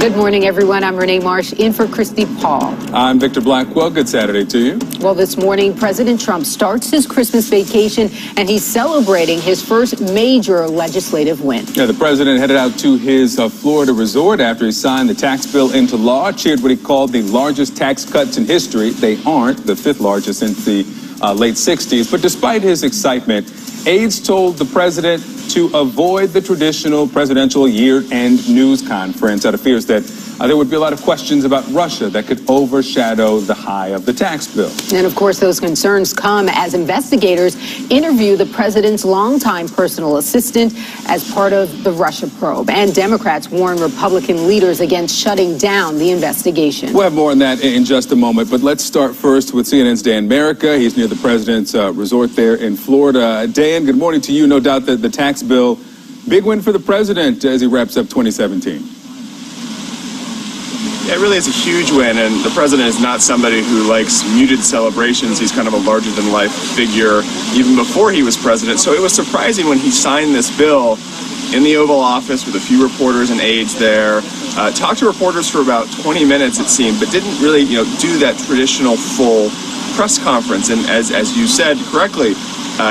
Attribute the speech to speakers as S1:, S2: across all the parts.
S1: Good morning, everyone. I'm Renee Marsh, in for Christy Paul.
S2: I'm Victor Blackwell. Good Saturday to you.
S1: Well, this morning, President Trump starts his Christmas vacation, and he's celebrating his first major legislative win.
S2: Yeah, the president headed out to his Florida resort after he signed the tax bill into law, cheered what he called the largest tax cuts in history. They aren't the fifth largest since the late 60s. But despite his excitement, aides told the president to avoid the traditional presidential year-end news conference out of fears that there would be a lot of questions about Russia that could overshadow the high of the tax bill.
S1: And of course, those concerns come as investigators interview the president's longtime personal assistant as part of the Russia probe. And Democrats warn Republican leaders against shutting down the investigation.
S2: We'll have more on that in just a moment, but let's start first with CNN's Dan Merica. He's near the president's resort there in Florida. Dan, good morning to you. No doubt that the tax bill, big win for the president as he wraps up 2017.
S3: Yeah, it really is a huge win, and the president is not somebody who likes muted celebrations. He's kind of a larger-than-life figure even before he was president. So it was surprising when he signed this bill in the Oval Office with a few reporters and aides there. Talked to reporters for about 20 minutes, it seemed, but didn't really, do that traditional full press conference. And as you said correctly,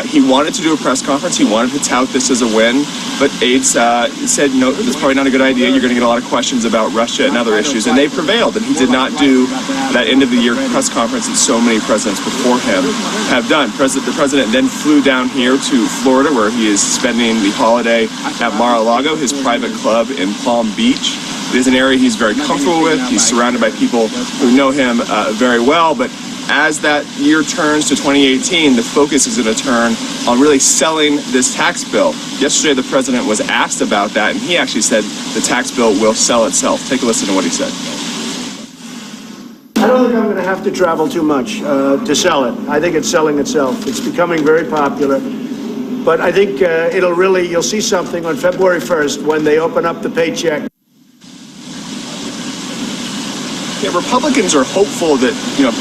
S3: he wanted to do a press conference. He wanted to tout this as a win, but aides said, no, that's probably not a good idea. You're going to get a lot of questions about Russia and other issues, and they prevailed. And he did not do that end-of-the-year press conference that so many presidents before him have done. The president then flew down here to Florida, where he is spending the holiday at Mar-a-Lago, his private club in Palm Beach. It is an area he's very comfortable with. He's surrounded by people who know him very well, but as that year turns to 2018, the focus is going to turn on really selling this tax bill. Yesterday, the president was asked about that, and he actually said the tax bill will sell itself. Take a listen to what he said.
S4: I don't think I'm going to have to travel too much to sell it. I think it's selling itself. It's becoming very popular. But I think you'll see something on February 1st when they open up the paycheck.
S3: Yeah, Republicans are hopeful that,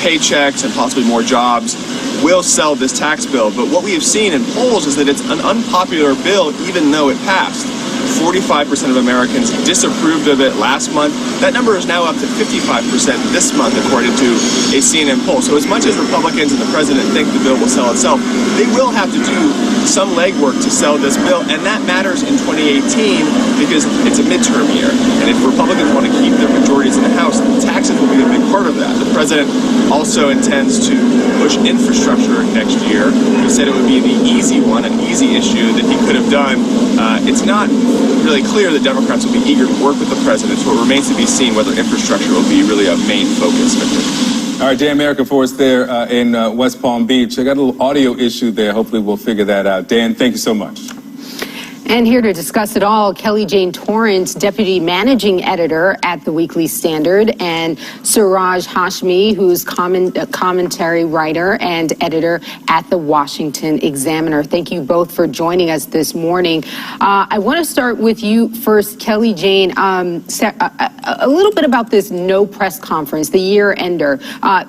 S3: paychecks and possibly more jobs will sell this tax bill. But what we have seen in polls is that it's an unpopular bill, even though it passed. 45% of Americans disapproved of it last month. That number is now up to 55% this month, according to a CNN poll. So as much as Republicans and the president think the bill will sell itself, they will have to do some legwork to sell this bill, and that matters in 2018 because it's a midterm year. And if Republicans want to keep their majorities in the House, taxes will be a big part of that. The president also intends to push infrastructure next year. He said it would be the easy one, an easy issue that he could have done. It's not really clear that Democrats will be eager to work with the president, so it remains to be seen whether infrastructure will be really a main focus.
S2: All right, Dan Merica for us there in West Palm Beach. I got a little audio issue there. Hopefully we'll figure that out. Dan, thank you so much.
S1: And here to discuss it all, Kelly Jane Torrance, Deputy Managing Editor at the Weekly Standard, and Suraj Hashmi, who's commentary writer and editor at the Washington Examiner. Thank you both for joining us this morning. I want to start with you first, Kelly Jane. A little bit about this no press conference, the year-ender.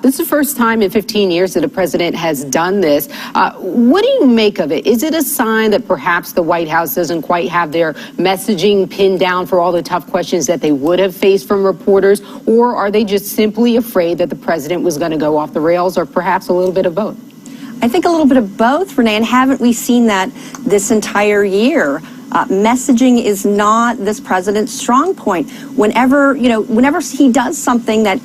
S1: This is the first time in 15 years that a president has done this. What do you make of it? Is it a sign that perhaps the White House doesn't quite have their messaging pinned down for all the tough questions that they would have faced from reporters, or are they just simply afraid that the president was going to go off the rails, or perhaps a little bit of both?
S5: I think a little bit of both, Renee, and haven't we seen that this entire year? Messaging is not this president's strong point. Whenever he does something that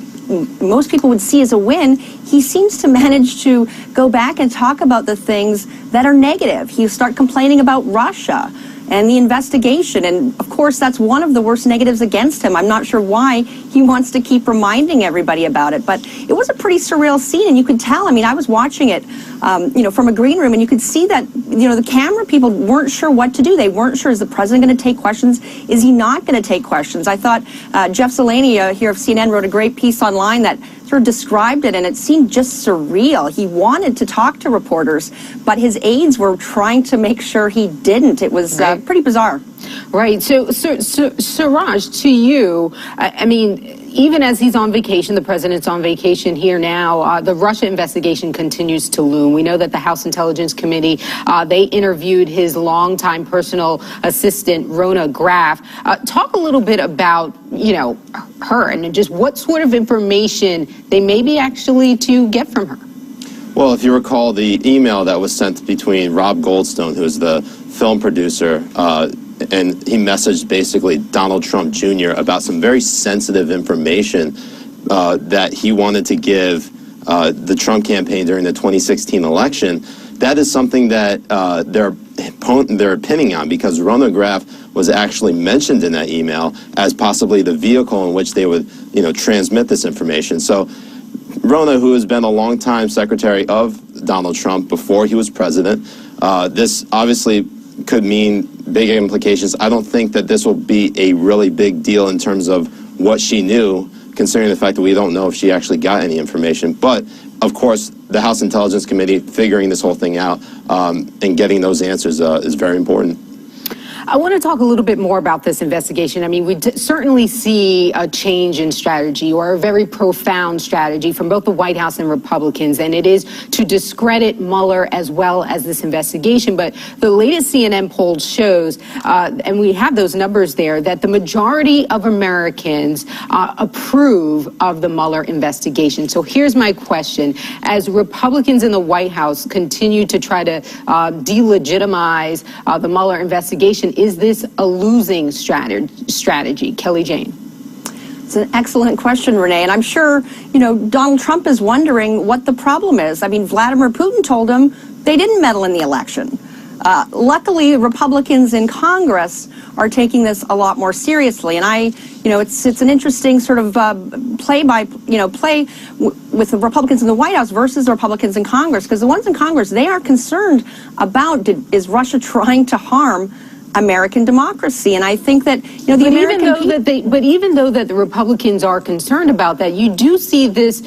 S5: most people would see as a win, he seems to manage to go back and talk about the things that are negative. He'll start complaining about Russia and the investigation. And of course, that's one of the worst negatives against him. I'm not sure why he wants to keep reminding everybody about it, but it was a pretty surreal scene. And you could tell, I was watching it, from a green room, and you could see that, the camera people weren't sure what to do. They weren't sure, is the president going to take questions? Is he not going to take questions? I thought Jeff Zeleny here of CNN wrote a great piece online that sort of described it, and it seemed just surreal. He wanted to talk to reporters, but his aides were trying to make sure he didn't. It was pretty bizarre.
S1: Right. So Suraj, to you, I mean, even as he's on vacation, the president's on vacation here now, the Russia investigation continues to loom. We know that the House Intelligence Committee, they interviewed his longtime personal assistant, Rona Graf. Talk a little bit about, you know, her and just what sort of information they may be actually to get from her.
S6: Well, if you recall the email that was sent between Rob Goldstone, who is the film producer, and he messaged basically Donald Trump Jr. about some very sensitive information that he wanted to give the Trump campaign during the 2016 election. That is something that they're pinning on, because Rona Graf was actually mentioned in that email as possibly the vehicle in which they would, you know, transmit this information. So Rona, who has been a longtime secretary of Donald Trump before he was president, this obviously could mean big implications. I don't think that this will be a really big deal in terms of what she knew, considering the fact that we don't know if she actually got any information. But, of course, the House Intelligence Committee figuring this whole thing out and getting those answers is very important.
S1: I want to talk a little bit more about this investigation. I mean, we certainly see a change in strategy, or a very profound strategy, from both the White House and Republicans, and it is to discredit Mueller as well as this investigation. But the latest CNN poll shows, and we have those numbers there, that the majority of Americans approve of the Mueller investigation. So here's my question. As Republicans in the White House continue to try to delegitimize the Mueller investigation, is this a losing strategy? Kelly Jane.
S5: It's an excellent question, Renee, and I'm sure, you know, Donald Trump is wondering what the problem is. I mean, Vladimir Putin told him they didn't meddle in the election. Luckily, Republicans in Congress are taking this a lot more seriously, and it's an interesting sort of play with the Republicans in the White House versus the Republicans in Congress, because the ones in Congress, they are concerned about, is Russia trying to harm American democracy? And I think that, you know,
S1: even though that the Republicans are concerned about that, you do see this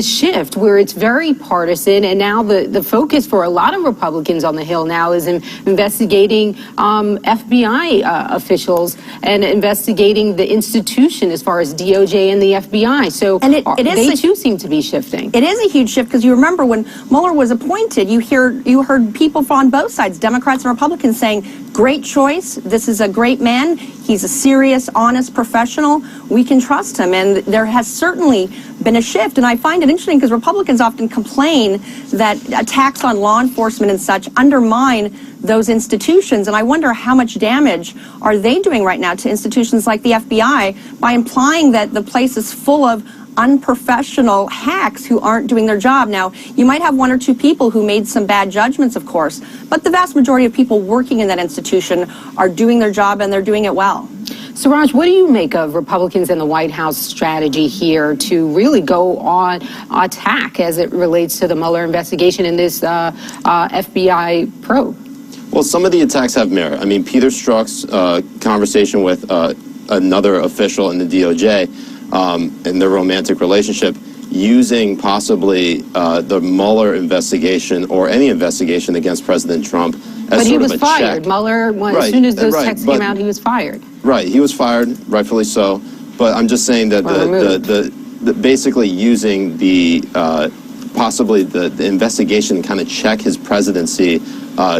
S1: shift where it's very partisan, and now the focus for a lot of Republicans on the Hill now is investigating FBI officials and investigating the institution as far as DOJ and the FBI. So they too seem to be shifting.
S5: It is a huge shift, because you remember when Mueller was appointed, you heard people on both sides, Democrats and Republicans, saying, great choice. This is a great man. He's a serious, honest professional. We can trust him. And there has certainly been a shift. And I find it interesting because Republicans often complain that attacks on law enforcement and such undermine those institutions. And I wonder how much damage are they doing right now to institutions like the FBI by implying that the place is full of unprofessional hacks who aren't doing their job. Now, you might have one or two people who made some bad judgments, of course, but the vast majority of people working in that institution are doing their job, and they're doing it well.
S1: Suraj, what do you make of Republicans in the White House strategy here to really go on attack as it relates to the Mueller investigation and this FBI probe?
S6: Well, some of the attacks have merit. I mean, Peter Strzok's conversation with another official in the DOJ, and their romantic relationship, using possibly the Mueller investigation or any investigation against President Trump as
S1: sort of a check. But he was fired. Mueller, as soon as those texts came out, he was fired.
S6: Right, he was fired, rightfully so. But I'm just saying that the basically using the possibly the investigation to kind of check his presidency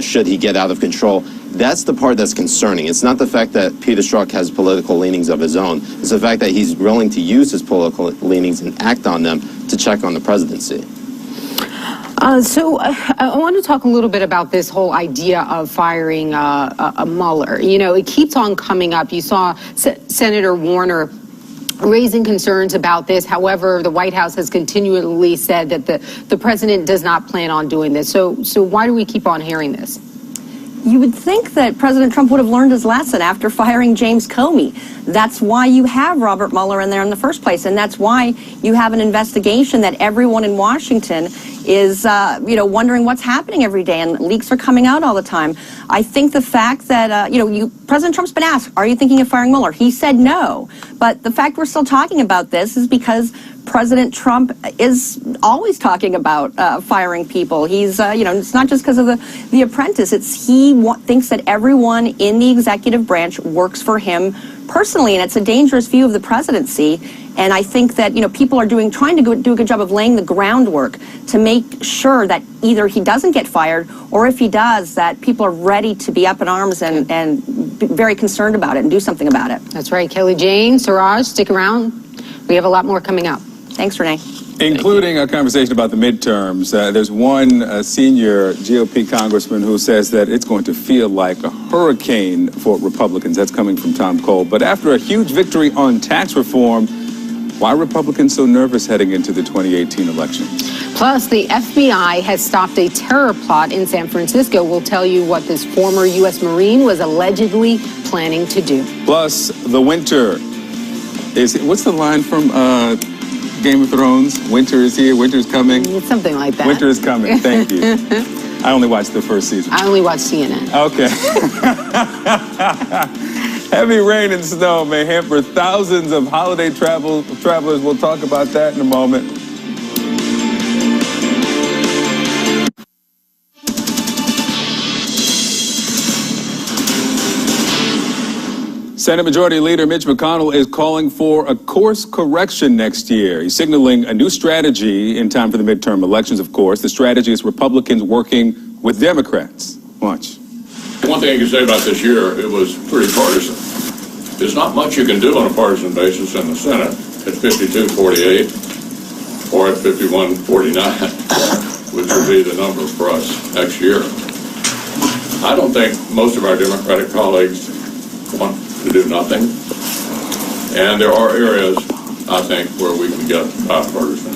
S6: should he get out of control. That's the part that's concerning. It's not the fact that Peter Strzok has political leanings of his own. It's the fact that he's willing to use his political leanings and act on them to check on the presidency.
S1: So I want to talk a little bit about this whole idea of firing a Mueller. You know, it keeps on coming up. You saw Senator Warner raising concerns about this. However, the White House has continually said that the president does not plan on doing this. So why do we keep on hearing this?
S5: You would think that President Trump would have learned his lesson after firing James Comey. That's why you have Robert Mueller in there in the first place, and that's why you have an investigation that everyone in Washington is, wondering what's happening every day, and leaks are coming out all the time. I think the fact that, President Trump's been asked, are you thinking of firing Mueller? He said no. But the fact we're still talking about this is because President Trump is always talking about firing people. He's, it's not just because of the Apprentice. It's thinks that everyone in the executive branch works for him personally, and it's a dangerous view of the presidency. And I think that, people are trying to do a good job of laying the groundwork to make sure that either he doesn't get fired, or if he does, that people are ready to be up in arms and be very concerned about it and do something about it.
S1: That's right. Kelly Jane, Suraj, stick around. We have a lot more coming up.
S5: Thanks, Renee.
S2: Including a conversation about the midterms. There's one senior GOP congressman who says that it's going to feel like a hurricane for Republicans. That's coming from Tom Cole. But after a huge victory on tax reform, why are Republicans so nervous heading into the 2018 elections?
S1: Plus, the FBI has stopped a terror plot in San Francisco. We'll tell you what this former U.S. Marine was allegedly planning to do. Plus, the winter what's the line from Game of Thrones? Winter is here, winter's coming. It's something like that.
S2: Winter is coming, thank you. I only watched the first season.
S1: I only watched CNN.
S2: Okay. Heavy rain and snow may hamper thousands of holiday travelers. We'll talk about that in a moment. Senate Majority Leader Mitch McConnell is calling for a course correction next year. He's signaling a new strategy in time for the midterm elections, of course. The strategy is Republicans working with Democrats. Watch.
S7: One thing I can say about this year, it was pretty partisan. There's not much you can do on a partisan basis in the Senate at 52-48 or at 51-49, which would be the number for us next year. I don't think most of our Democratic colleagues want to do nothing. And there are areas, I think, where we can get bipartisan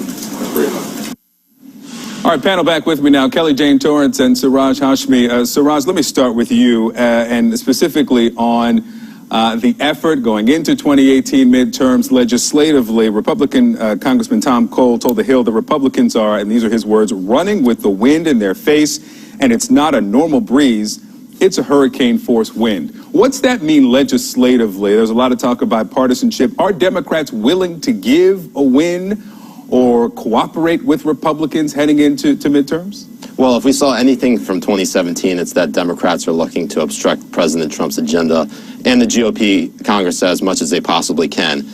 S7: agreement.
S2: All right, panel back with me now. Kelly Jane Torrance and Suraj Hashmi. Suraj, let me start with you, and specifically on the effort going into 2018 midterms legislatively. Republican Congressman Tom Cole told The Hill the Republicans are, and these are his words, running with the wind in their face, and it's not a normal breeze. It's a hurricane-force wind. What's that mean legislatively? There's a lot of talk about partisanship. Are Democrats willing to give a win or cooperate with Republicans heading into midterms?
S6: Well, if we saw anything from 2017, it's that Democrats are looking to obstruct President Trump's agenda and the GOP Congress as much as they possibly can.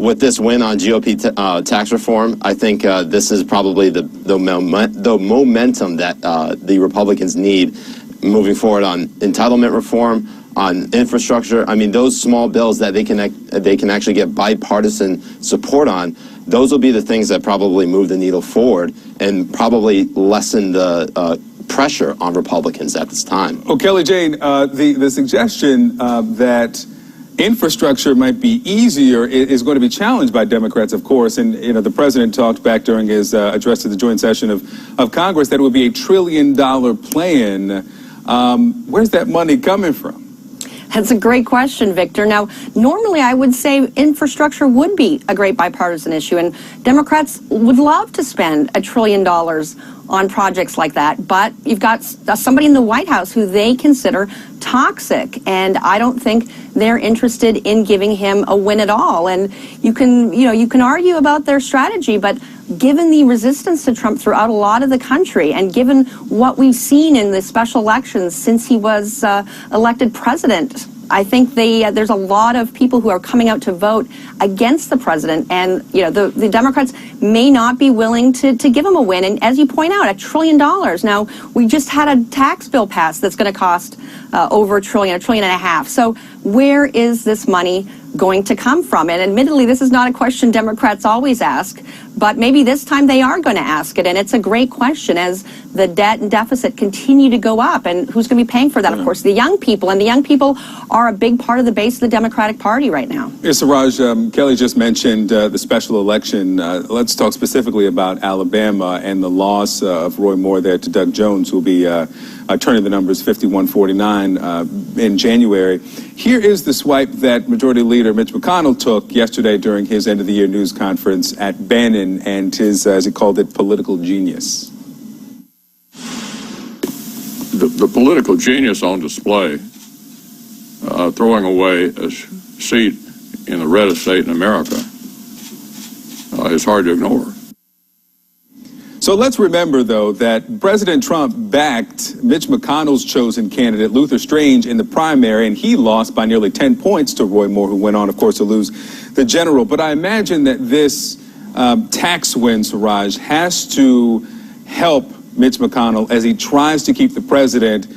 S6: With this win on GOP tax reform, I think this is probably the momentum that the Republicans need moving forward on entitlement reform, on infrastructure. I mean, those small bills that they can actually get bipartisan support on, those will be the things that probably move the needle forward and probably lessen the pressure on Republicans at this time.
S2: Oh, Kelly Jane, the suggestion that infrastructure might be easier is going to be challenged by Democrats, of course. And, the president talked back during his address to the joint session of Congress that it would be $1 trillion plan. Where's that money coming from?
S5: That's a great question, Victor. Now, normally I would say infrastructure would be a great bipartisan issue, and Democrats would love to spend $1 trillion on projects like that. But you've got somebody in the White House who they consider toxic, and I don't think they're interested in giving him a win at all. And you can argue about their strategy, but given the resistance to Trump throughout a lot of the country, and given what we've seen in the special elections since he was elected president, I think there's a lot of people who are coming out to vote against the president, and the Democrats may not be willing to give him a win. And as you point out, $1 trillion. Now, we just had a tax bill passed that's going to cost over $1 trillion, $1.5 trillion. So where is this money going to come from? And admittedly, this is not a question Democrats always ask, but maybe this time they are going to ask it. And it's a great question as the debt and deficit continue to go up. And who's going to be paying for that? Of course, the young people. And the young people are a big part of the base of the Democratic Party right now.
S2: Yes, Suraj, Kelly just mentioned the special election. Let's talk specifically about Alabama and the loss of Roy Moore there to Doug Jones, who will be turning the numbers 51-49 in January. Here is the swipe that Majority Leader Mitch McConnell took yesterday during his end-of-the-year news conference at Bannon and his, as he called it, political genius.
S7: The political genius on display, throwing away a seat in the reddest state in America, is hard to ignore.
S2: So let's remember, though, that President Trump backed Mitch McConnell's chosen candidate, Luther Strange, in the primary, and he lost by nearly 10 points to Roy Moore, who went on, of course, to lose the general. But I imagine that this tax win, Suraj, has to help Mitch McConnell as he tries to keep the president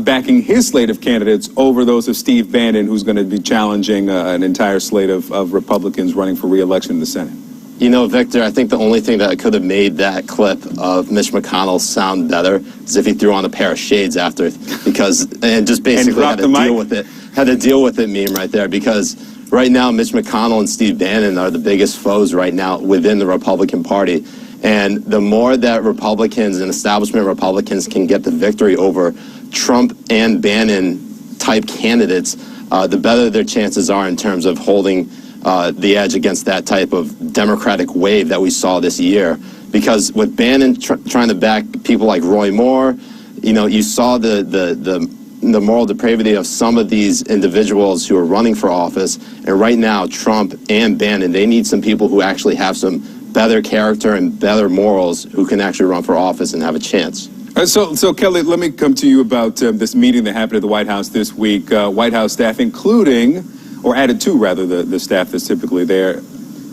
S2: backing his slate of candidates over those of Steve Bannon, who's going to be challenging an entire slate of Republicans running for re-election in the Senate.
S6: You know, Victor, I think the only thing that could have made that clip of Mitch McConnell sound better is if he threw on a pair of shades after, and just basically had to deal with it meme right there, because right now Mitch McConnell and Steve Bannon are the biggest foes right now within the Republican Party. And the more that Republicans and establishment Republicans can get the victory over Trump and Bannon type candidates, the better their chances are in terms of holding the edge against that type of Democratic wave that we saw this year. Because with Bannon trying to back people like Roy Moore, you know, you saw the moral depravity of some of these individuals who are running for office. And right now, Trump and Bannon, they need some people who actually have some better character and better morals who can actually run for office and have a chance.
S2: So Kelly, let me come to you about this meeting that happened at the White House this week. White House staff, including, or added to rather, the staff that's typically there.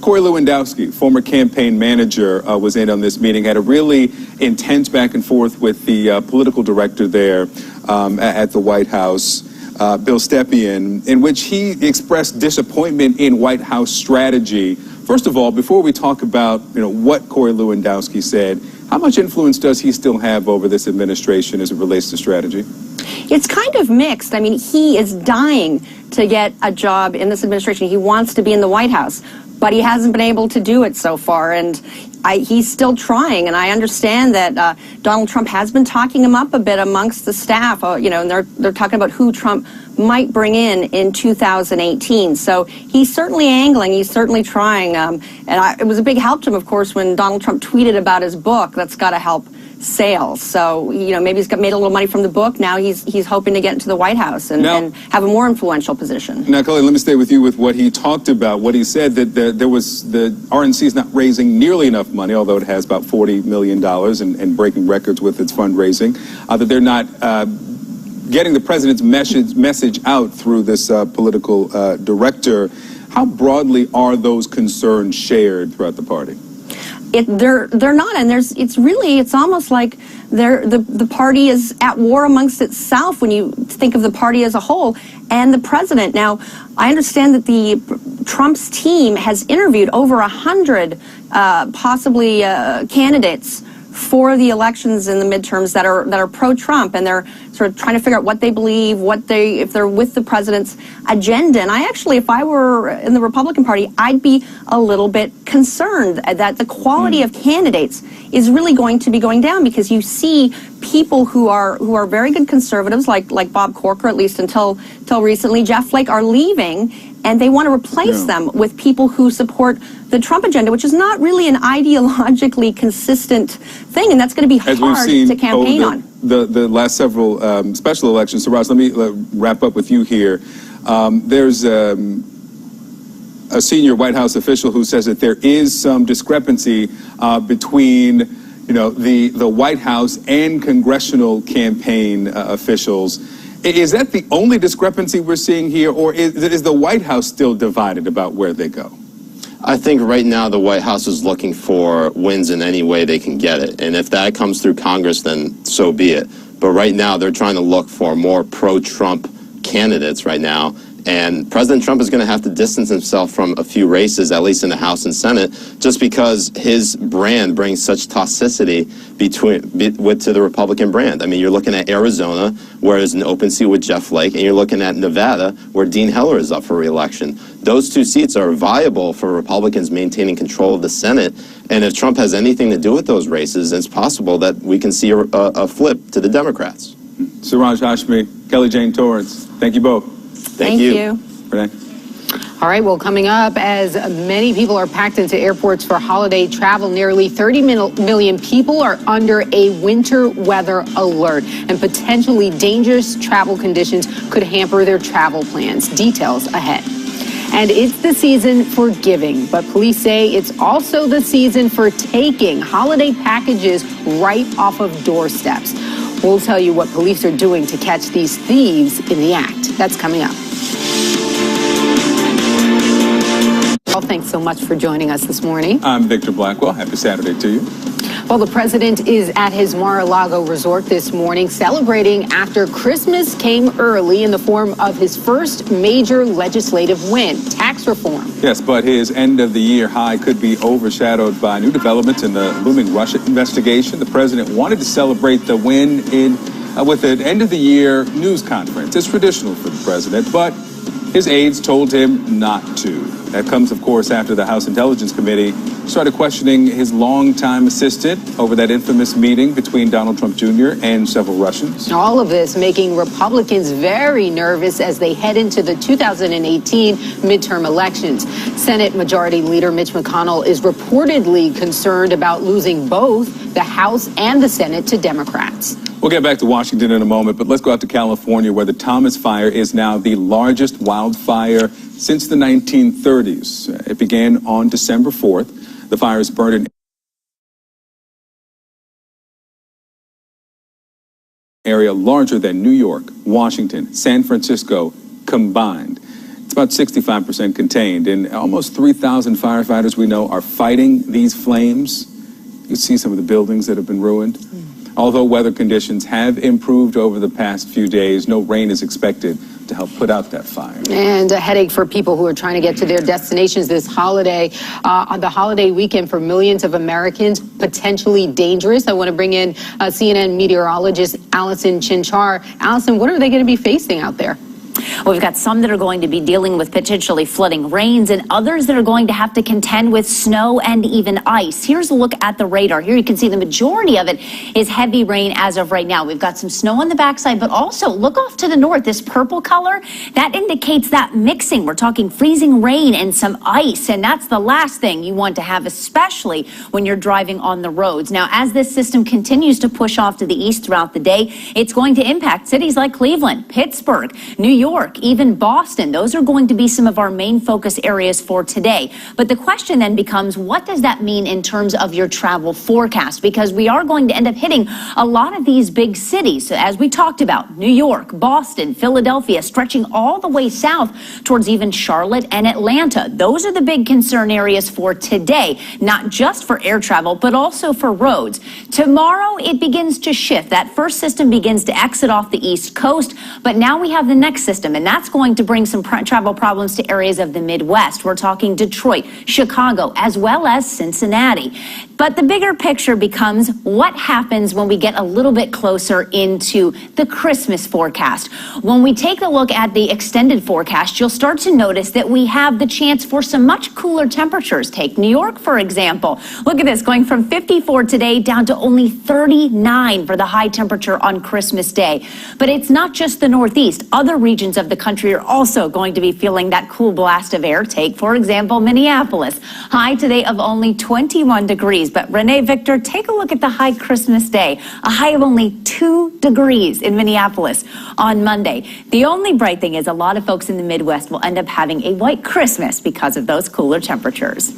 S2: Corey Lewandowski, former campaign manager, was in on this meeting, had a really intense back and forth with the political director there at the White House, Bill Stepien, in which he expressed disappointment in White House strategy. First of all, before we talk about what Corey Lewandowski said, how much influence does he still have over this administration as it relates to strategy?
S5: It's kind of mixed. I mean, he is dying to get a job in this administration. He wants to be in the White House, but he hasn't been able to do it so far. And he's still trying. And I understand that Donald Trump has been talking him up a bit amongst the staff, and they're talking about who Trump might bring in 2018. So he's certainly angling. He's certainly trying. It was a big help to him, of course, when Donald Trump tweeted about his book. That's got to help sales. So, maybe he's made a little money from the book. Now he's hoping to get into the White House and have a more influential position.
S2: Now, Kelly, let me stay with you with what he talked about. What he said that the RNC is not raising nearly enough money, although it has about $40 million and breaking records with its fundraising, that they're not getting the president's message out through this political director. How broadly are those concerns shared throughout the party?
S5: They're not, and it's almost like the party is at war amongst itself when you think of the party as a whole and the president. Now, I understand that Trump's team has interviewed over 100 possibly candidates for the elections in the midterms that are pro-Trump, and they're sort of trying to figure out what they believe, if they're with the president's agenda. And if I were in the Republican Party, I'd be a little bit concerned that the quality of candidates is really going to be going down, because you see people who are very good conservatives, like Bob Corker, at least until recently, Jeff Flake, are leaving, and they want to replace them with people who support the Trump agenda, which is not really an ideologically consistent thing, and that's going to be hard to campaign on.
S2: The last several special elections. So, Ross, let me wrap up with you here. There's a senior White House official who says that there is some discrepancy between the White House and congressional campaign officials. Is that the only discrepancy we're seeing here, or is the White House still divided about where they go?
S6: I think right now the White House is looking for wins in any way they can get it. And if that comes through Congress, then so be it. But right now they're trying to look for more pro-Trump candidates right now. And President Trump is going to have to distance himself from a few races, at least in the House and Senate, just because his brand brings such toxicity to the Republican brand. I mean, you're looking at Arizona, where there's an open seat with Jeff Flake, and you're looking at Nevada, where Dean Heller is up for re-election. Those two seats are viable for Republicans maintaining control of the Senate. And if Trump has anything to do with those races, it's possible that we can see a flip to the Democrats.
S2: Suraj Hashmi, Kelly Jane Torrance, thank you both.
S5: Thank you.
S2: Renee?
S1: All right, well, coming up, as many people are packed into airports for holiday travel, nearly 30 million people are under a winter weather alert, and potentially dangerous travel conditions could hamper their travel plans. Details ahead. And it's the season for giving, but police say it's also the season for taking holiday packages right off of doorsteps. We'll tell you what police are doing to catch these thieves in the act. That's coming up. Well, thanks so much for joining us this morning.
S2: I'm Victor Blackwell. Happy Saturday to you.
S1: Well, the president is at his Mar-a-Lago resort this morning celebrating after Christmas came early in the form of his first major legislative win, tax reform.
S2: Yes, but his end-of-the-year high could be overshadowed by new developments in the looming Russia investigation. The president wanted to celebrate the win with an end-of-the-year news conference. It's traditional for the president, but his aides told him not to. That comes, of course, after the House Intelligence Committee started questioning his longtime assistant over that infamous meeting between Donald Trump Jr. and several Russians.
S1: All of this making Republicans very nervous as they head into the 2018 midterm elections. Senate Majority Leader Mitch McConnell is reportedly concerned about losing both the House and the Senate to Democrats.
S2: We'll get back to Washington in a moment, but let's go out to California, where the Thomas Fire is now the largest wildfire since the 1930s. It began on December 4th. The fire has burned an area larger than New York, Washington, San Francisco combined. It's about 65% contained, and almost 3,000 firefighters we know are fighting these flames. You can see some of the buildings that have been ruined. Although weather conditions have improved over the past few days, no rain is expected to help put out that fire.
S1: And a headache for people who are trying to get to their destinations this holiday. On the holiday weekend for millions of Americans, potentially dangerous. I want to bring in CNN meteorologist Allison Chinchar. Allison, what are they going to be facing out there?
S8: Well, we've got some that are going to be dealing with potentially flooding rains and others that are going to have to contend with snow and even ice. Here's a look at the radar. Here you can see the majority of it is heavy rain as of right now. We've got some snow on the backside, but also look off to the north. This purple color, that indicates that mixing. We're talking freezing rain and some ice, and that's the last thing you want to have, especially when you're driving on the roads. Now, as this system continues to push off to the east throughout the day, it's going to impact cities like Cleveland, Pittsburgh, New York, even Boston. Those are going to be some of our main focus areas for today. But the question then becomes, what does that mean in terms of your travel forecast? Because we are going to end up hitting a lot of these big cities, as we talked about, New York, Boston, Philadelphia, stretching all the way south towards even Charlotte and Atlanta. Those are the big concern areas for today, not just for air travel, but also for roads. Tomorrow, it begins to shift. That first system begins to exit off the East Coast, but now we have the next system, and that's going to bring some travel problems to areas of the Midwest. We're talking Detroit, Chicago, as well as Cincinnati. But the bigger picture becomes what happens when we get a little bit closer into the Christmas forecast. When we take a look at the extended forecast, you'll start to notice that we have the chance for some much cooler temperatures. Take New York, for example. Look at this, going from 54 today down to only 39 for the high temperature on Christmas Day. But it's not just the Northeast. Other regions of the country are also going to be feeling that cool blast of air. Take, for example, Minneapolis. High today of only 21 degrees. But Renee, Victor, take a look at the high Christmas Day. A high of only 2 degrees in Minneapolis on Monday. The only bright thing is a lot of folks in the Midwest will end up having a white Christmas because of those cooler temperatures.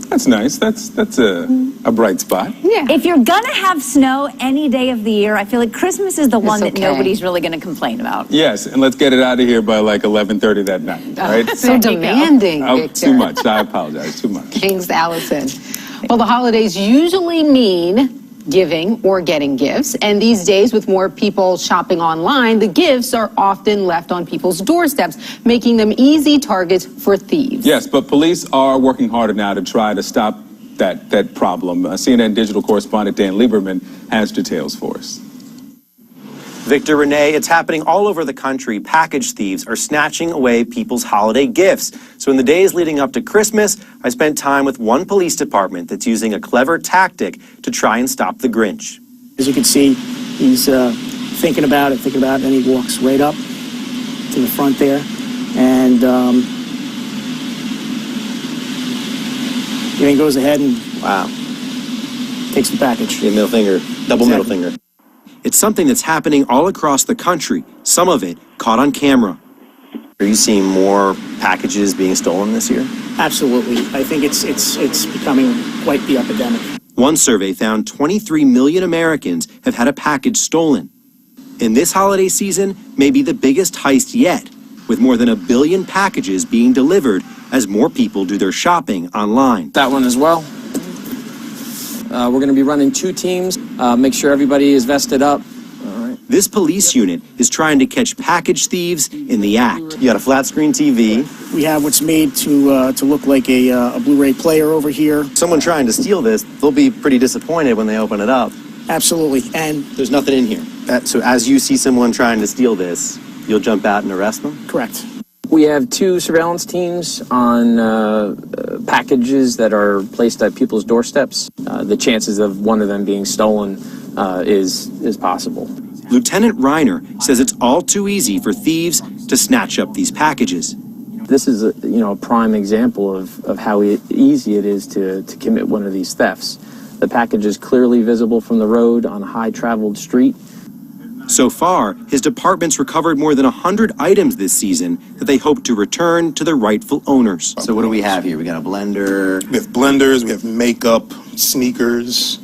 S2: That's nice. That's a bright spot.
S1: Yeah.
S8: If you're going to have snow any day of the year, I feel like Christmas is the one that
S1: okay.
S8: Nobody's really going to complain about.
S2: Yes, and let's get it out of here by like 11:30 that night, right?
S1: So demanding,
S2: Oh,
S1: Victor.
S2: too much. I apologize. Too much.
S1: Thanks, Allison. Well, the holidays usually mean giving or getting gifts. And these days, with more people shopping online, the gifts are often left on people's doorsteps, making them easy targets for thieves.
S2: Yes, but police are working harder now to try to stop that problem. CNN digital correspondent Dan Lieberman has details for us.
S9: Victor, Renee, it's happening all over the country. Package thieves are snatching away people's holiday gifts. So in the days leading up to Christmas, I spent time with one police department that's using a clever tactic to try and stop the Grinch.
S10: As you can see, he's thinking about it, and then he walks right up to the front there, and then he goes ahead and takes the package.
S9: Middle finger, double middle finger. It's something that's happening all across the country, some of it caught on camera. Are you seeing more packages being stolen this year?
S10: Absolutely. I think it's becoming quite the epidemic.
S9: One survey found 23 million Americans have had a package stolen. And this holiday season may be the biggest heist yet, with more than 1 billion packages being delivered as more people do their shopping online.
S11: That one as well. We're going to be running 2 teams, make sure everybody is vested up.
S9: This police unit is trying to catch package thieves in the act. You got a flat screen TV.
S10: We have what's made to look like a Blu-ray player over here.
S9: Someone trying to steal this, they'll be pretty disappointed when they open it up.
S10: Absolutely, and
S9: there's nothing in here. So as you see someone trying to steal this, you'll jump out and arrest them?
S10: Correct.
S11: We have 2 surveillance teams on packages that are placed at people's doorsteps. The chances of one of them being stolen is possible.
S9: Lieutenant Reiner says it's all too easy for thieves to snatch up these packages.
S11: This is a prime example of how easy it is to commit one of these thefts. The package is clearly visible from the road on a high-traveled street.
S9: So far, his department's recovered more than 100 items this season that they hope to return to their rightful owners. So what do we have here? We got a blender.
S12: We have blenders, we have makeup, sneakers.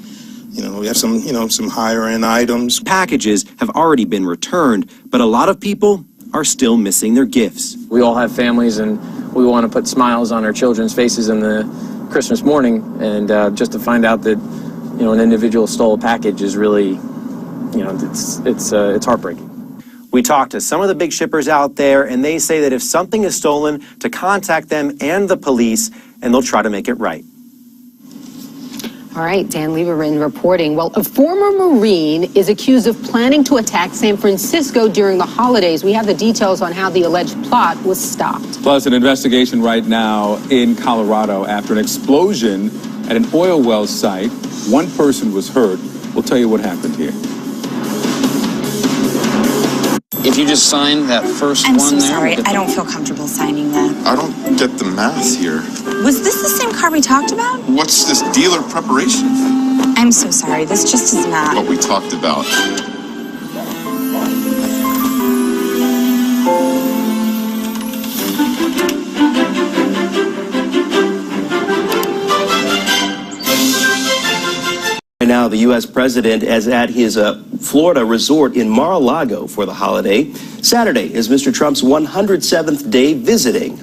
S12: We have some higher-end items.
S9: Packages have already been returned, but a lot of people are still missing their gifts.
S11: We all have families, and we want to put smiles on our children's faces in the Christmas morning, and just to find out that, an individual stole a package is really, it's heartbreaking.
S9: We talked to some of the big shippers out there, and they say that if something is stolen, to contact them and the police, and they'll try to make it right.
S1: All right, Dan Lieberman reporting. Well, a former Marine is accused of planning to attack San Francisco during the holidays. We have the details on how the alleged plot was stopped.
S2: Plus, an investigation right now in Colorado after an explosion at an oil well site. One person was hurt. We'll tell you what happened here.
S13: If you just sign that first
S14: I'm
S13: one
S14: so
S13: there.
S14: sorry. I don't feel comfortable signing that.
S15: I don't get the math here.
S14: Was this the same car we talked about?
S15: What's this dealer preparation?
S14: I'm so sorry. This just is not
S15: what we talked about.
S16: Right now, the U.S. president is at his Florida resort in Mar-a-Lago for the holiday. Saturday is Mr. Trump's 107th day visiting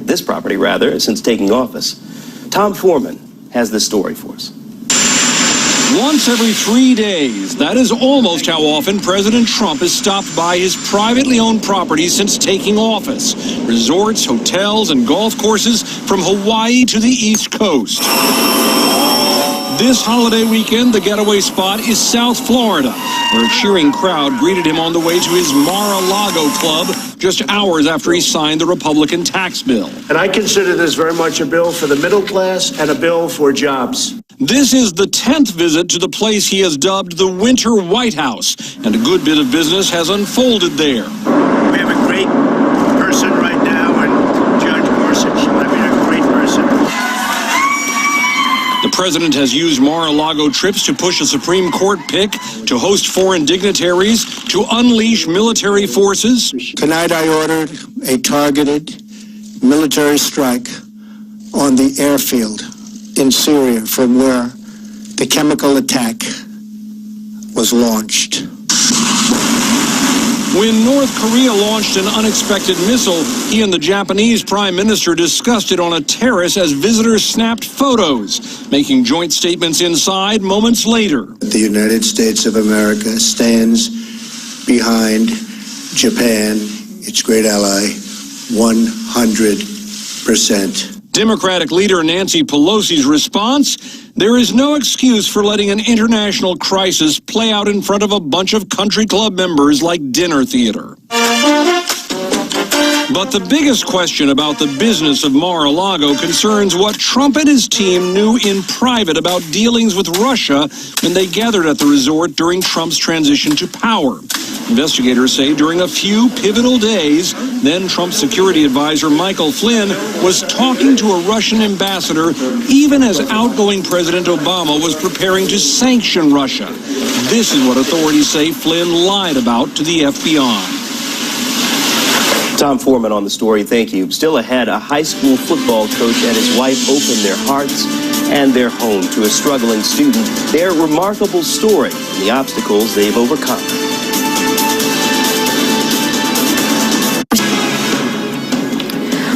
S16: this property rather, since taking office. Tom Foreman has this story for us.
S17: Once every 3 days, that is almost how often President Trump has stopped by his privately owned properties since taking office. Resorts, hotels, and golf courses from Hawaii to the East Coast. This holiday weekend, the getaway spot is South Florida, where a cheering crowd greeted him on the way to his Mar-a-Lago club just hours after he signed the Republican tax bill.
S4: And I consider this very much a bill for the middle class and a bill for jobs.
S17: This is the 10th visit to the place he has dubbed the Winter White House, and a good bit of business has unfolded there.
S4: We have a great person right now in Judge Gorsuch. A great person.
S17: The president has used Mar-a-Lago trips to push a Supreme Court pick, to host foreign dignitaries, to unleash military forces.
S18: Tonight I ordered a targeted military strike on the airfield in Syria from where the chemical attack was launched.
S17: When North Korea launched an unexpected missile, he and the Japanese prime minister discussed it on a terrace as visitors snapped photos, making joint statements inside moments later.
S18: The United States of America stands behind Japan, its great ally, 100%.
S17: Democratic leader Nancy Pelosi's response: there is no excuse for letting an international crisis play out in front of a bunch of country club members like dinner theater. But the biggest question about the business of Mar-a-Lago concerns what Trump and his team knew in private about dealings with Russia when they gathered at the resort during Trump's transition to power. Investigators say during a few pivotal days, then Trump security advisor Michael Flynn was talking to a Russian ambassador even as outgoing President Obama was preparing to sanction Russia. This is what authorities say Flynn lied about to the FBI.
S16: Tom Foreman on the story, thank you. Still ahead, a high school football coach and his wife open their hearts and their home to a struggling student. Their remarkable story and the obstacles they've overcome.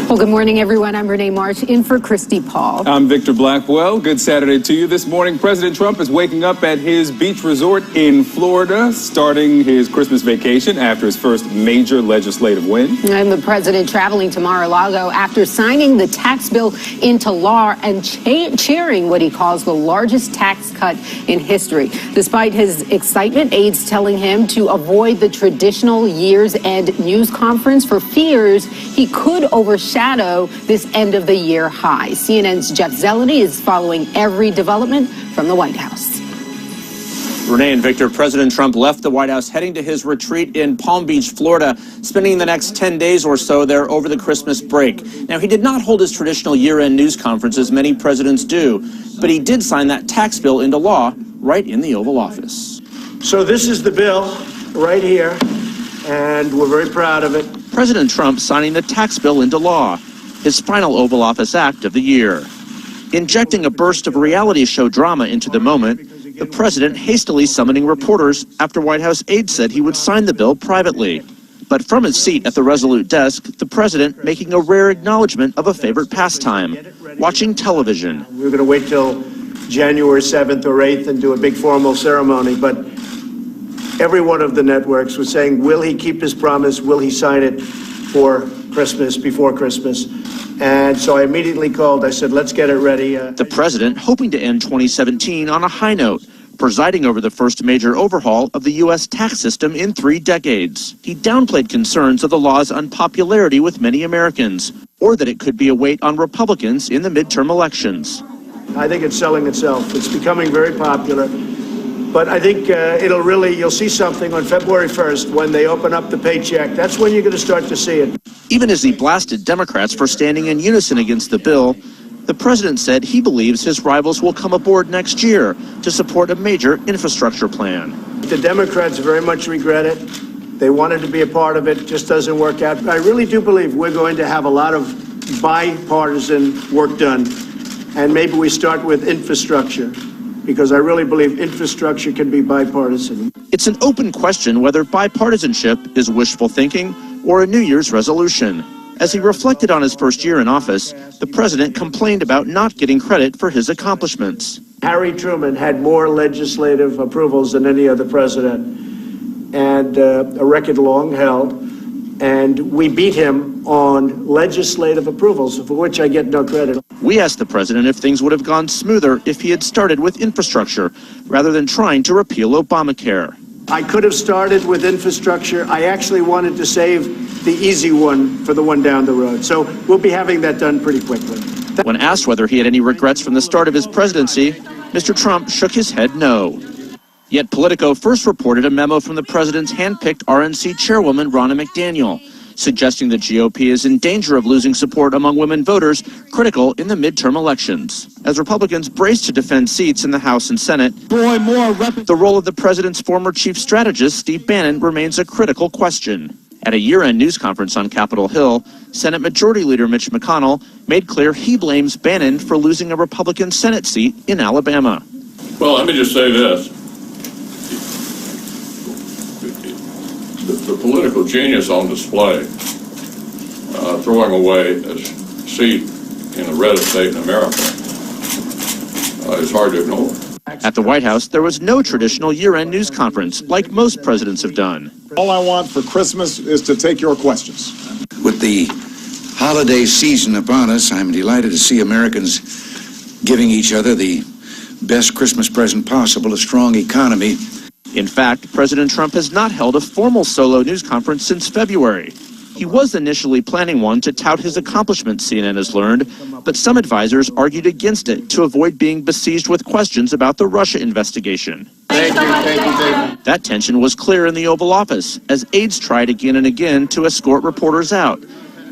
S1: Well, good morning, everyone. I'm Renee March, in for Christy Paul.
S2: I'm Victor Blackwell. Good Saturday to you. This morning, President Trump is waking up at his beach resort in Florida, starting his Christmas vacation after his first major legislative win.
S1: And the president traveling to Mar-a-Lago after signing the tax bill into law and cheering what he calls the largest tax cut in history. Despite his excitement, aides telling him to avoid the traditional year's end news conference for fears he could overshadow this end of the year high. CNN's Jeff Zeleny is following every development from the White House.
S19: Renee and Victor, President Trump left the White House heading to his retreat in Palm Beach, Florida, spending the next 10 days or so there over the Christmas break. Now, he did not hold his traditional year-end news conference as many presidents do, but he did sign that tax bill into law right in the Oval Office.
S4: So this is the bill right here, and we're very proud of it.
S19: President Trump signing the tax bill into law, his final Oval Office act of the year. Injecting a burst of reality show drama into the moment, the president hastily summoning reporters after White House aides said he would sign the bill privately. But from his seat at the Resolute desk, the president making a rare acknowledgement of a favorite pastime, watching television.
S4: We were going to wait till January 7th or 8th and do a big formal ceremony, but every one of the networks was saying, will he keep his promise? Will he sign it for Christmas, before Christmas? And so I immediately called. I said, let's get it ready.
S19: The president hoping to end 2017 on a high note, presiding over the first major overhaul of the U.S. tax system in 3 decades. He downplayed concerns of the law's unpopularity with many Americans, or that it could be a weight on Republicans in the midterm elections.
S4: I think it's selling itself. It's becoming very popular. But I think you'll see something on February 1st when they open up the paycheck. That's when you're going to start to see it.
S19: Even as he blasted Democrats for standing in unison against the bill, the president said he believes his rivals will come aboard next year to support a major infrastructure plan.
S4: The Democrats very much regret it. They wanted to be a part of it. It just doesn't work out. I really do believe we're going to have a lot of bipartisan work done. And maybe we start with infrastructure, because I really believe infrastructure can be bipartisan.
S19: It's an open question whether bipartisanship is wishful thinking or a New Year's resolution. As he reflected on his first year in office, the president complained about not getting credit for his accomplishments.
S4: Harry Truman had more legislative approvals than any other president, and a record long held. And we beat him on legislative approvals, for which I get no credit.
S19: We asked the president if things would have gone smoother if he had started with infrastructure rather than trying to repeal Obamacare.
S4: I could have started with infrastructure. I actually wanted to save the easy one for the one down the road. So we'll be having that done pretty quickly.
S19: When asked whether he had any regrets from the start of his presidency, Mr. Trump shook his head no. Yet Politico first reported a memo from the president's hand-picked RNC chairwoman, Ronna McDaniel, suggesting the GOP is in danger of losing support among women voters critical in the midterm elections. As Republicans brace to defend seats in the House and Senate, the role of the president's former chief strategist, Steve Bannon, remains a critical question. At a year-end news conference on Capitol Hill, Senate Majority Leader Mitch McConnell made clear he blames Bannon for losing a Republican Senate seat in Alabama.
S7: Well, let me just say this. The political genius on display, throwing away a seat in the reddest state in America, is hard to ignore.
S19: At the White House, there was no traditional year-end news conference like most presidents have done.
S20: All I want for Christmas is to take your questions.
S21: With the holiday season upon us, I'm delighted to see Americans giving each other the best Christmas present possible, a strong economy.
S19: In fact, President Trump has not held a formal solo news conference since February. He was initially planning one to tout his accomplishments, CNN has learned, but some advisors argued against it to avoid being besieged with questions about the Russia investigation.
S3: Thank you.
S19: That tension was clear in the Oval Office as aides tried again and again to escort reporters out,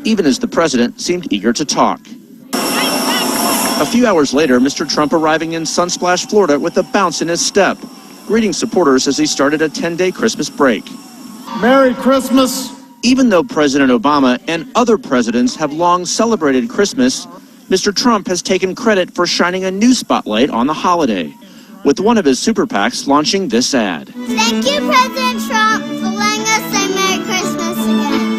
S19: even as the president seemed eager to talk. A few hours later, Mr. Trump arriving in Sunsplash, Florida with a bounce in his step, greeting supporters as he started a 10-day Christmas break.
S20: Merry Christmas.
S19: Even though President Obama and other presidents have long celebrated Christmas, Mr. Trump has taken credit for shining a new spotlight on the holiday, with one of his super PACs launching this ad.
S3: Thank you, President Trump, for letting us say Merry Christmas again.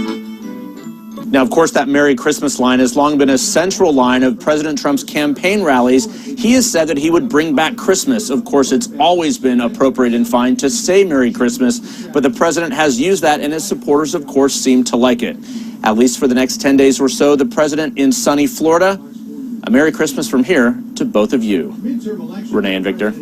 S22: Now, of course, that Merry Christmas line has long been a central line of President Trump's campaign rallies. He has said that he would bring back Christmas. Of course, it's always been appropriate and fine to say Merry Christmas, but the president has used that, and his supporters, of course, seem to like it. At least for the next 10 days or so, the president in sunny Florida. A Merry Christmas from here to both of you. Renee and Victor.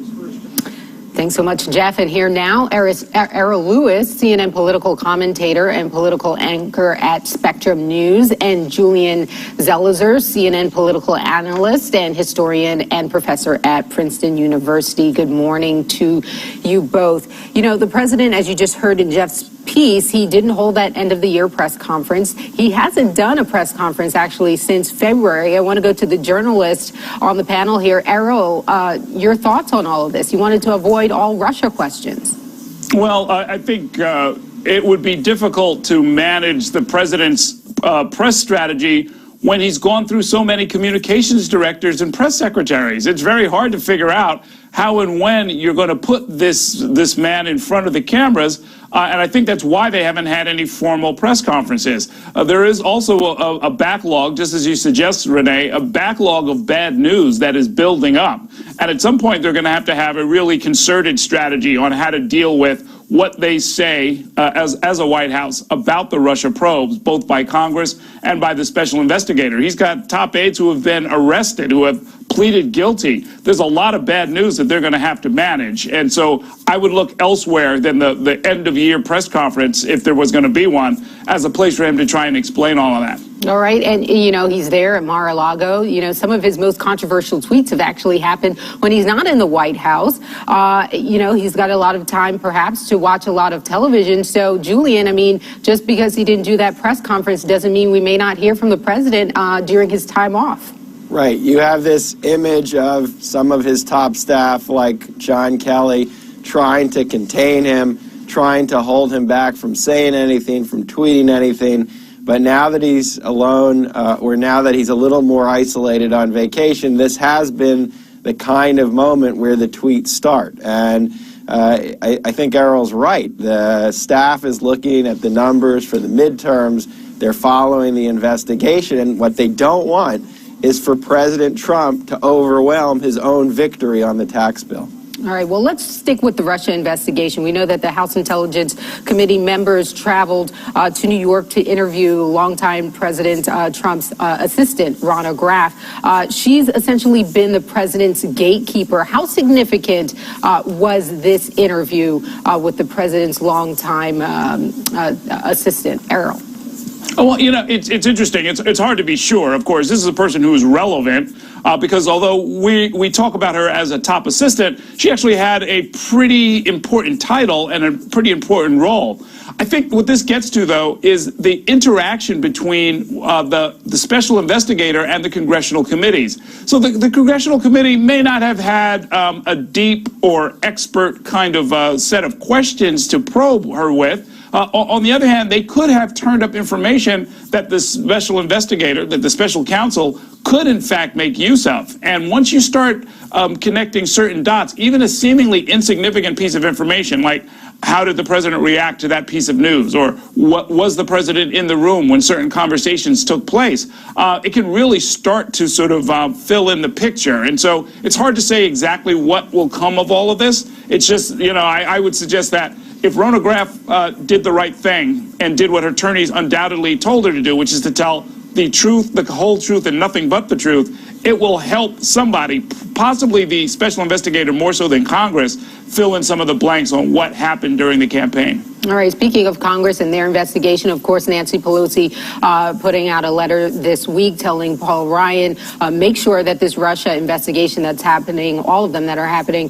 S1: Thanks so much, Jeff. And here now, Errol Lewis, CNN political commentator and political anchor at Spectrum News, and Julian Zelizer, CNN political analyst and historian and professor at Princeton University. Good morning to you both. You know, the president, as you just heard in Jeff's piece, he didn't hold that end of the year press conference. He hasn't done a press conference actually since February. I want to go to the journalist on the panel here. Errol, your thoughts on all of this? You wanted to avoid all Russia questions.
S23: Well, I think it would be difficult to manage the president's press strategy when he's gone through so many communications directors and press secretaries. It's very hard to figure out how and when you're going to put this man in front of the cameras, and I think that's why they haven't had any formal press conferences. There is also a backlog, just as you suggest, Renee, a backlog of bad news that is building up. And at some point, they're going to have a really concerted strategy on how to deal with what they say as a White House about the Russia probes, both by Congress and by the special investigator. He's got top aides who have been arrested, who have pleaded guilty. There's a lot of bad news that they're going to have to manage. And so I would look elsewhere than the end-of-year press conference, if there was going to be one, as a place for him to try and explain all of that.
S1: All right. And, you know, he's there at Mar-a-Lago. You know, some of his most controversial tweets have actually happened when he's not in the White House. You know, he's got a lot of time, perhaps, to watch a lot of television. So, Julian, I mean, just because he didn't do that press conference doesn't mean we may not hear from the president during his time off.
S11: Right. You have this image of some of his top staff, like John Kelly, trying to contain him, trying to hold him back from saying anything, from tweeting anything. But now that he's alone, or now that he's a little more isolated on vacation, this has been the kind of moment where the tweets start. And I think Errol's right. The staff is looking at the numbers for the midterms. They're following the investigation. And what they don't want is for President Trump to overwhelm his own victory on the tax bill.
S1: All right, well, let's stick with the Russia investigation. We know that the House Intelligence Committee members traveled to New York to interview longtime President Trump's assistant, Ronna Graff. She's essentially been the president's gatekeeper. How significant was this interview with the president's longtime assistant, Errol?
S23: Oh, well, you know, it's interesting. It's hard to be sure. Of course, this is a person who is relevant because although we talk about her as a top assistant, she actually had a pretty important title and a pretty important role. I think what this gets to, though, is the interaction between the special investigator and the congressional committees. So the congressional committee may not have had a deep or expert kind of set of questions to probe her with. On the other hand, they could have turned up information that the special investigator, that the special counsel could in fact make use of. And once you start connecting certain dots, even a seemingly insignificant piece of information, like how did the president react to that piece of news, or what was the president in the room when certain conversations took place, it can really start to sort of fill in the picture. And so it's hard to say exactly what will come of all of this. It's just, you know, I would suggest that if Ronna Graff did the right thing and did what her attorneys undoubtedly told her to do, which is to tell the truth, the whole truth, and nothing but the truth, it will help somebody, possibly the special investigator more so than Congress, fill in some of the blanks on what happened during the campaign.
S1: All right, speaking of Congress and their investigation, of course, Nancy Pelosi putting out a letter this week telling Paul Ryan, make sure that this Russia investigation that's happening, all of them that are happening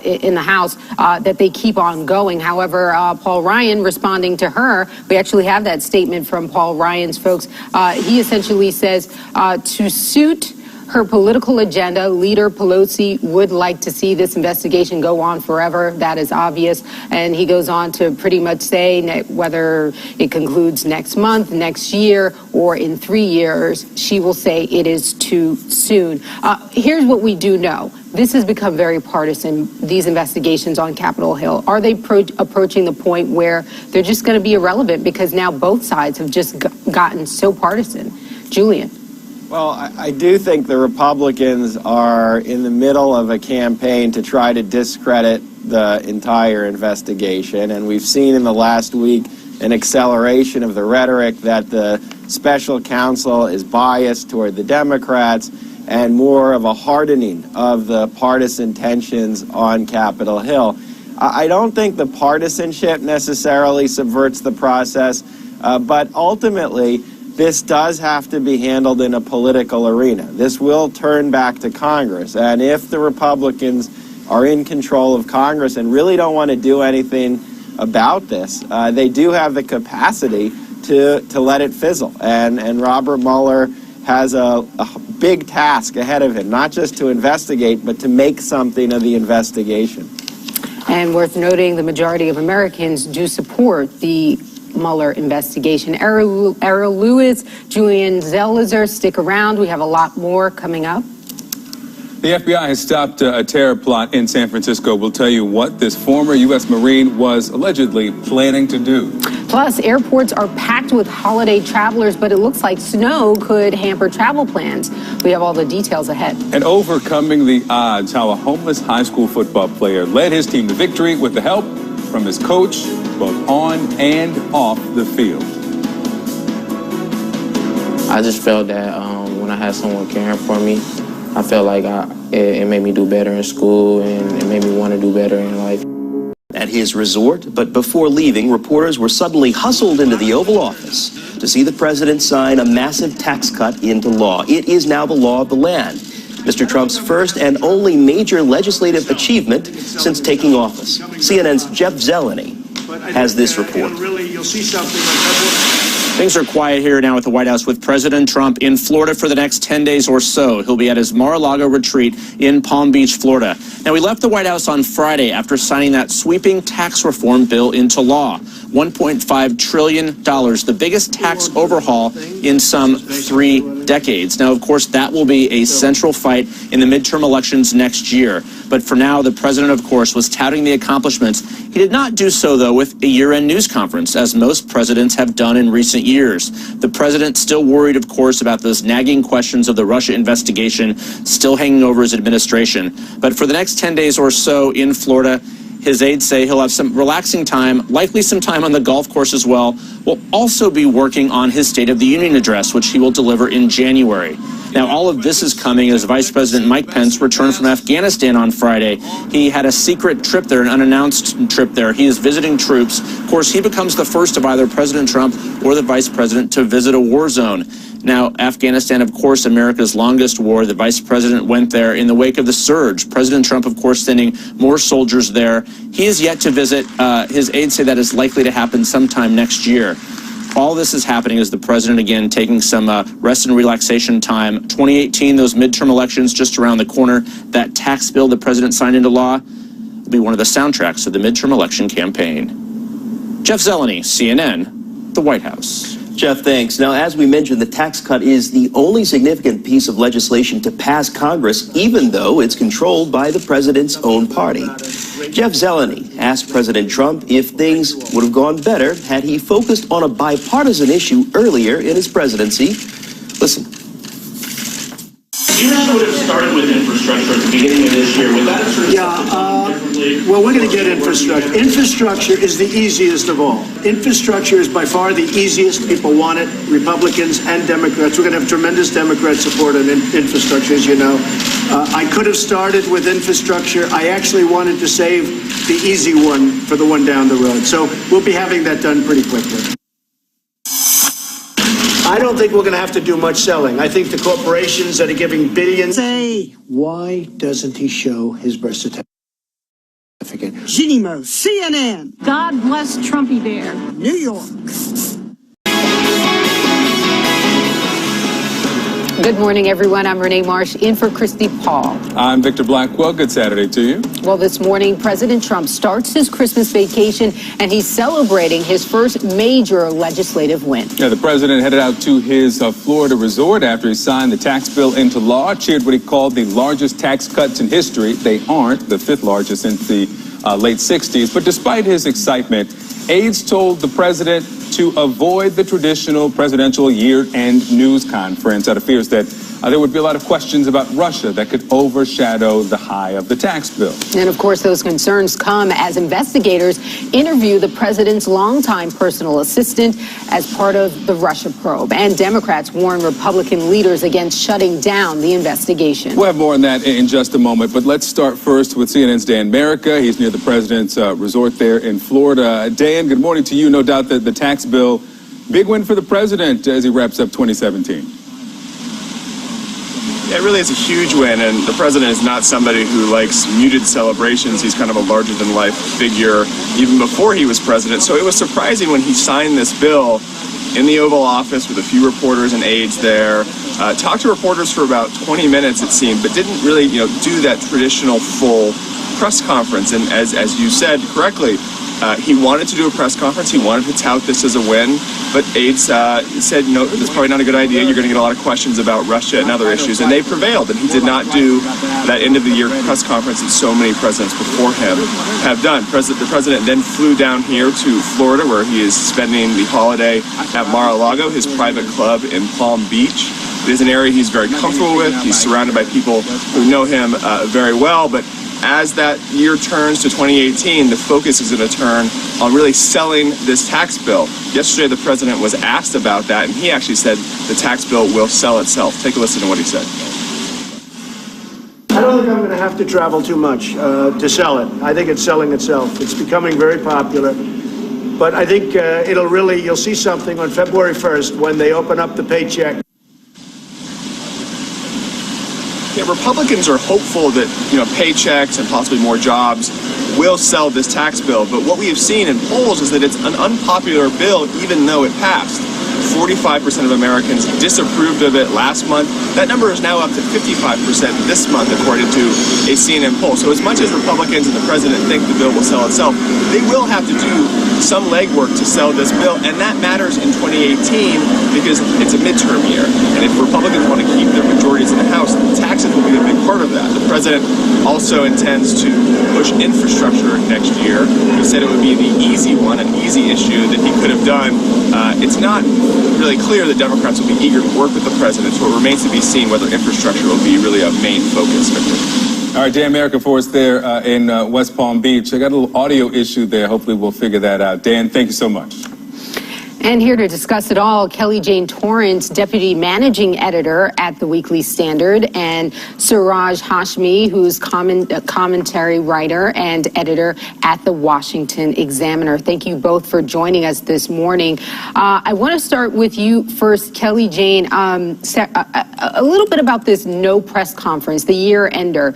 S1: in the House, that they keep on going. However, Paul Ryan responding to her, we actually have that statement from Paul Ryan's folks. He essentially says to suit her political agenda, Leader Pelosi would like to see this investigation go on forever. That is obvious. And he goes on to pretty much say whether it concludes next month, next year, or in 3 years, she will say it is too soon. Here's what we do know. This has become very partisan, these investigations on Capitol Hill. Are they approaching the point where they're just going to be irrelevant because now both sides have just gotten so partisan? Julian.
S11: Well, I do think the Republicans are in the middle of a campaign to try to discredit the entire investigation. And we've seen in the last week an acceleration of the rhetoric that the special counsel is biased toward the Democrats and more of a hardening of the partisan tensions on Capitol Hill. I don't think the partisanship necessarily subverts the process, but ultimately, this does have to be handled in a political arena. This will turn back to Congress. And if the Republicans are in control of Congress and really don't want to do anything about this, they do have the capacity to let it fizzle. And Robert Mueller has a big task ahead of him, not just to investigate, but to make something of the investigation.
S1: And worth noting, the majority of Americans do support the Mueller investigation. Errol Lewis, Julian Zelizer, stick around. We have a lot more coming up.
S2: The FBI has stopped a terror plot in San Francisco. We'll tell you what this former U.S. Marine was allegedly planning to do.
S1: Plus, airports are packed with holiday travelers, but it looks like snow could hamper travel plans. We have all the details ahead.
S2: And overcoming the odds, how a homeless high school football player led his team to victory with the help from his coach, both on and off the field.
S5: I just felt that when I had someone caring for me, I felt like it made me do better in school and it made me want to do better in life.
S16: At his resort, but before leaving, reporters were suddenly hustled into the Oval Office to see the president sign a massive tax cut into law. It is now the law of the land. Mr. Trump's first and only major legislative achievement since taking office. CNN's Jeff Zeleny has this report.
S4: You'll see something on
S22: Things are quiet here now at the White House with President Trump in Florida for the next 10 days or so. He'll be at his Mar-a-Lago retreat in Palm Beach, Florida. Now, he left the White House on Friday after signing that sweeping tax reform bill into law. $1.5 trillion, the biggest tax overhaul in some 3 decades. Now, of course, that will be a central fight in the midterm elections next year. But for now, the president, of course, was touting the accomplishments. He did not do so, though, with a year-end news conference, as most presidents have done in recent years. The president still worried, of course, about those nagging questions of the Russia investigation still hanging over his administration. But for the next 10 days or so in Florida, his aides say he'll have some relaxing time, likely some time on the golf course as well. Will also be working on his State of the Union address, which he will deliver in January. Now, all of this is coming as Vice President Mike Pence returned from Afghanistan on Friday. He had a secret trip there, an unannounced trip there. He is visiting troops. Of course, he becomes the first of either President Trump or the Vice President to visit a war zone. Now, Afghanistan, of course, America's longest war. The vice president went there in the wake of the surge. President Trump, of course, sending more soldiers there. He is yet to visit. His aides say that is likely to happen sometime next year. All this is happening as the president, again, taking some rest and relaxation time. 2018, those midterm elections just around the corner. That tax bill the president signed into law will be one of the soundtracks of the midterm election campaign. Jeff Zeleny, CNN, the White House.
S16: Jeff, thanks. Now, as we mentioned, the tax cut is the only significant piece of legislation to pass Congress, even though it's controlled by the president's own party. Jeff Zeleny asked President Trump if things would have gone better had he focused on a bipartisan issue earlier in his presidency. Listen.
S6: You mentioned would have started with infrastructure at the beginning of this year. Was that sort of
S4: well, we're going to get infrastructure. Infrastructure is the easiest of all. Infrastructure is by far the easiest. People want it, Republicans and Democrats. We're going to have tremendous Democrat support on infrastructure, as you know. I could have started with infrastructure. I actually wanted to save the easy one for the one down the road. So we'll be having that done pretty quickly. I don't think we're going to have to do much selling. I think the corporations that are giving billions.
S18: Why doesn't he show his birth certificate?
S8: Ginimo, CNN. God bless Trumpy Bear. New York.
S1: Good morning, everyone. I'm Renee Marsh, in for Christy Paul.
S2: I'm Victor Blackwell. Good Saturday to you.
S1: Well, this morning, President Trump starts his Christmas vacation, and he's celebrating his first major legislative win.
S2: Yeah, the president headed out to his Florida resort after he signed the tax bill into law, cheered what he called the largest tax cuts in history. They aren't the fifth largest since the late 60s. But despite his excitement, aides told the president to avoid the traditional presidential year-end news conference out of fears that there would be a lot of questions about Russia that could overshadow the high of the tax bill.
S1: And of course, those concerns come as investigators interview the president's longtime personal assistant as part of the Russia probe. And Democrats warn Republican leaders against shutting down the investigation.
S2: We'll have more on that in just a moment, but let's start first with CNN's Dan Merica. He's near the president's resort there in Florida. Dan, good morning to you. No doubt that the tax bill, big win for the president as he wraps up 2017.
S10: Yeah, it really is a huge win, and the president is not somebody who likes muted celebrations. He's kind of a larger-than-life figure even before he was president. So it was surprising when he signed this bill in the Oval Office with a few reporters and aides there. Talked to reporters for about 20 minutes, it seemed, but didn't really, do that traditional full press conference. And as you said correctly, he wanted to do a press conference. He wanted to tout this as a win, but aides said, this is probably not a good idea. You're going to get a lot of questions about Russia and other issues, and they prevailed. And he did not do that end-of-the-year press conference that so many presidents before him have done. The president then flew down here to Florida, where he is spending the holiday at Mar-a-Lago, his private club in Palm Beach. It is an area he's very comfortable with. He's surrounded by people who know him very well, but as that year turns to 2018, the focus is going to turn on really selling this tax bill. Yesterday, the president was asked about that, and he actually said the tax bill will sell itself. Take a listen to what he said.
S4: I don't think I'm going to have to travel too much to sell it. I think it's selling itself. It's becoming very popular. But I think you'll see something on February 1st when they open up the paycheck.
S10: Yeah, Republicans are hopeful that, paychecks and possibly more jobs will sell this tax bill. But what we have seen in polls is that it's an unpopular bill, even though it passed. 45% of Americans disapproved of it last month. That number is now up to 55% this month, according to a CNN poll. So as much as Republicans and the president think the bill will sell itself, they will have to do some legwork to sell this bill, and that matters in 2018 because it's a midterm year. And if Republicans want to keep their majorities in the House, taxes will be a big part of that. The president also intends to push infrastructure next year. He said it would be the easy one, an easy issue that he could have done. It's not really clear that Democrats will be eager to work with the president, so it remains to be seen whether infrastructure will be really a main focus. Victor.
S2: All right, Dan Merica for us there in West Palm Beach. I got a little audio issue there. Hopefully we'll figure that out. Dan, thank you so much.
S1: And here to discuss it all, Kelly Jane Torrance, Deputy Managing Editor at the Weekly Standard, and Suraj Hashmi, who's commentary writer and editor at the Washington Examiner. Thank you both for joining us this morning. I want to start with you first, Kelly Jane. A little bit about this no press conference, the year-ender.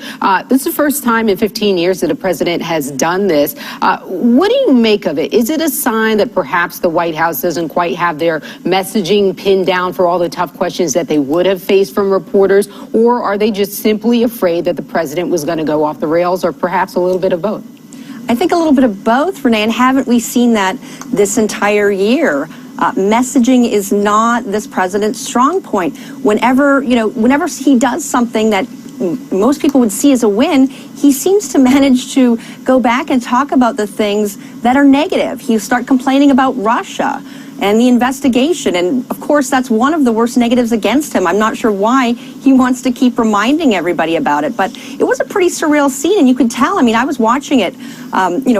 S1: This is the first time in 15 years that a president has done this. What do you make of it? Is it a sign that perhaps the White House doesn't quite have their messaging pinned down for all the tough questions that they would have faced from reporters, or are they just simply afraid that the president was going to go off the rails, or perhaps a little bit of both?
S24: I think a little bit of both, Renee, and haven't we seen that this entire year? Messaging is not this president's strong point. Whenever he does something that most people would see as a win, he seems to manage to go back and talk about the things that are negative. He start complaining about Russia. and the investigation. And of course, that's one of the worst negatives against him. I'm not sure why he wants to keep reminding everybody about it, but it was a pretty surreal scene, and you could tell. I mean, I was watching it,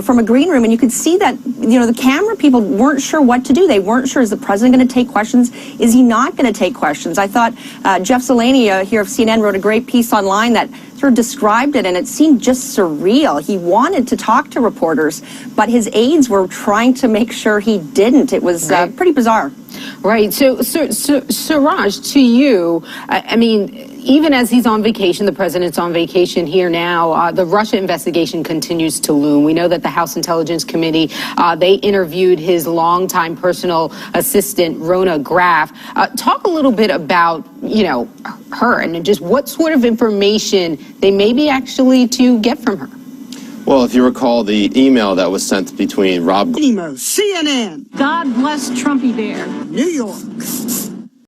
S24: from a green room, and you could see that, the camera people weren't sure what to do. They weren't sure, is the president going to take questions? Is he not going to take questions? I thought Jeff Zeleny here of CNN wrote a great piece online that sort of described it, and it seemed just surreal. He wanted to talk to reporters, but his aides were trying to make sure he didn't. It was pretty bizarre.
S1: Right. So, Suraj, to you, I mean, even as he's on vacation, the president's on vacation here now, the Russia investigation continues to loom. We know that the House Intelligence Committee, they interviewed his longtime personal assistant, Rona Graf. Talk a little bit about, her and just what sort of information they may be actually to get from her.
S9: Well, if you recall the email that was sent between Rob...
S8: CNN. God bless Trumpy Bear. New York.